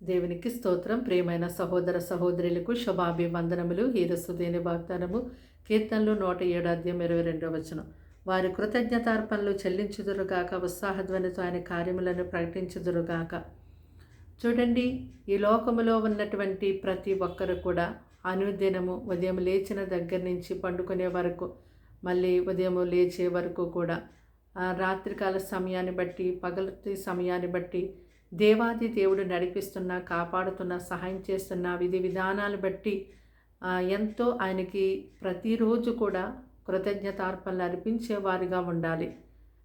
దేవునికి స్తోత్రం. ప్రియమైన సహోదర సహోదరులకు శుభాభివందనములు. హీరసుదేని వాగ్దానము కీర్తనలు 107 అధ్యాయం 22వ వచనం. వారి కృతజ్ఞతార్పణలు చెల్లించుదురుగాక, ఉత్సాహధ్వనితో ఆయన కార్యములను ప్రకటించుదురుగాక. చూడండి, ఈ లోకములో ఉన్నటువంటి ప్రతి ఒక్కరు కూడా అనుదినము ఉదయం లేచిన దగ్గర నుంచి పండుకునే వరకు, మళ్ళీ ఉదయం లేచే వరకు కూడా రాత్రికాల సమయాన్ని బట్టి, పగటి సమయాన్ని బట్టి దేవాది దేవుడు నడిపిస్తున్న, కాపాడుతున్న, సహాయం చేస్తున్న విధి విధానాలు బట్టి ఎంతో ఆయనకి ప్రతిరోజు కూడా కృతజ్ఞతార్పణలు అర్పించేవారిగా ఉండాలి.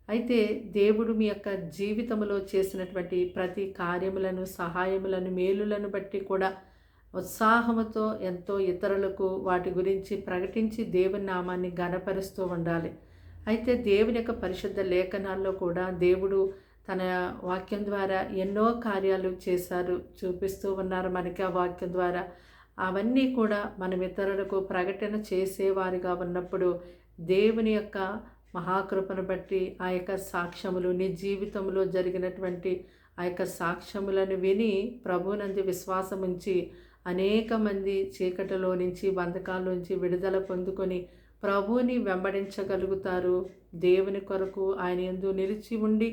అయితే దేవుడు మీ యొక్క జీవితంలో చేసినటువంటి ప్రతి కార్యములను, సహాయములను, మేలులను బట్టి కూడా ఉత్సాహముతో ఎంతో ఇతరులకు వాటి గురించి ప్రకటించి దేవుని నామాన్ని ఘనపరుస్తూ ఉండాలి. అయితే దేవుని యొక్క పరిశుద్ధ లేఖనాల్లో కూడా దేవుడు తన వాక్యం ద్వారా ఎన్నో కార్యాలు చేశారు, చూపిస్తూ ఉన్నారు మనకి ఆ వాక్యం ద్వారా. అవన్నీ కూడా మనం ఇతరులకు ప్రకటన చేసేవారిగా ఉన్నప్పుడు దేవుని యొక్క మహాకృపను బట్టి ఆ యొక్క సాక్ష్యములు, నీ జీవితంలో జరిగినటువంటి ఆ యొక్క సాక్ష్యములను విని ప్రభువునందు విశ్వాసం ఉంచి అనేక మంది చీకటిలో నుంచి, బంధకాల నుంచి విడుదల పొందుకొని ప్రభువుని వెంబడించగలుగుతారు. దేవుని కొరకు ఆయన యందు నిలిచి ఉండి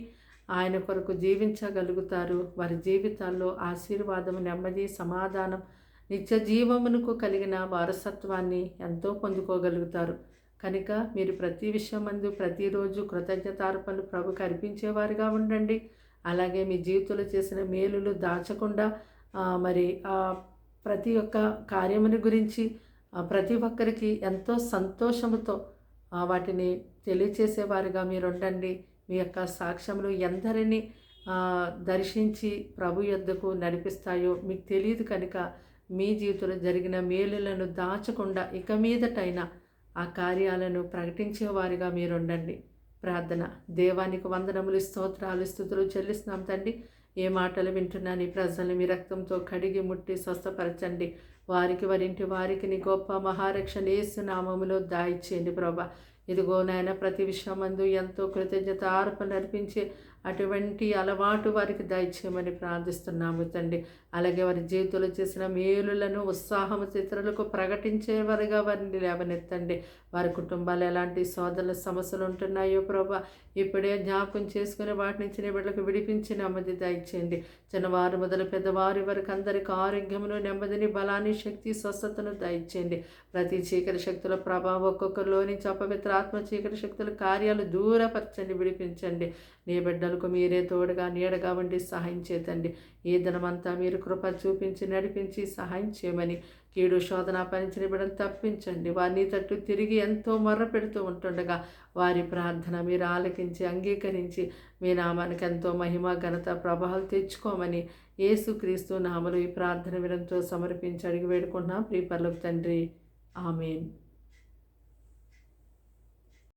ఆయన కొరకు జీవించగలుగుతారు. వారి జీవితాల్లో ఆశీర్వాదము, నెమ్మది, సమాధానం, నిత్య జీవమునకు కలిగిన వారసత్వాన్ని ఎంతో పొందుకోగలుగుతారు. కనుక మీరు ప్రతి విషయమందు ప్రతిరోజు కృతజ్ఞతార్పణలు ప్రభుకి అర్పించేవారుగా ఉండండి. అలాగే మీ జీవితంలో చేసిన మేలులు దాచకుండా ప్రతి ఒక్క కార్యముని గురించి ప్రతి ఒక్కరికి ఎంతో సంతోషముతో వాటిని తెలియచేసేవారుగా మీరు ఉండండి. మీ యొక్క సాక్ష్యములు ఎందరిని దర్శించి ప్రభు యొద్దకు నడిపిస్తాయో మీకు తెలియదు. కనుక మీ జీవితంలో జరిగిన మేలులను దాచకుండా ఇక మీదటైనా ఆ కార్యాలను ప్రకటించేవారిగా మీరు ఉండండి. ప్రార్థన. దేవానికి వందనములు, స్తోత్రాలు, స్తుతులు చెల్లిస్తున్నాం తండ్రి. ఏ మాటలు వింటున్నా నీ ప్రజల్ని మీ రక్తంతో కడిగి ముట్టి స్వస్థపరచండి. వారికి వారికి నీ గొప్ప మహారక్షణ యేసు నామములో దాయిచేయండి ప్రభా. ఇదిగో నాయన, ప్రతి విషయమందు ఎంతో కృతజ్ఞత అర్పణ అర్పించే అటువంటి అలవాటు వారికి దయచేయమని ప్రార్థిస్తున్నాము తండ్రి. అలాగే వారి జీవితంలో చేసిన మేలులను ఉత్సాహము ఇతరులకు ప్రకటించేవారిగా వారిని లేవనెత్తండి. వారి కుటుంబాలు ఎలాంటి సోదరుల సమస్యలు ఉంటున్నాయో ప్రభా, ఇప్పుడే జ్ఞాపకం చేసుకుని వాటి నుంచి నీ బిడ్డలకు విడిపించి నెమ్మది దయచేయండి. చిన్నవారు మొదలు పెద్దవారి వరకు అందరికీ ఆరోగ్యమును, నెమ్మదిని, బలాన్ని, శక్తి, స్వస్థతను దయచేయండి. ప్రతి చీకటి శక్తుల ప్రభావం ఒక్కొక్కరిలో నుంచి అపవిత్ర ఆత్మ చీకటి శక్తుల కార్యాలు దూరపరచండి, విడిపించండి. నీ బిడ్డలకు మీరే తోడుగా నీడగా ఉండి సహాయం చేతండి. ఈ దినమంతా మీరు కృప చూపించి నడిపించి సహాయం చేయమని, కీడు శోధన పనిచిన బిడ్డను తప్పించండి. వారిని తట్టు తిరిగి ఎంతో మొర్ర పెడుతూ ఉంటుండగా వారి ప్రార్థన మీరు ఆలకించి అంగీకరించి మీ నామానికి ఎంతో మహిమ, ఘనత, ప్రభావాలు తెచ్చుకోమని యేసుక్రీస్తు నామములో ఈ ప్రార్థన వినంతో సమర్పించి అడిగి వేడుకుంటున్నాం ప్రియ పరలోక తండ్రి. ఆమేన్.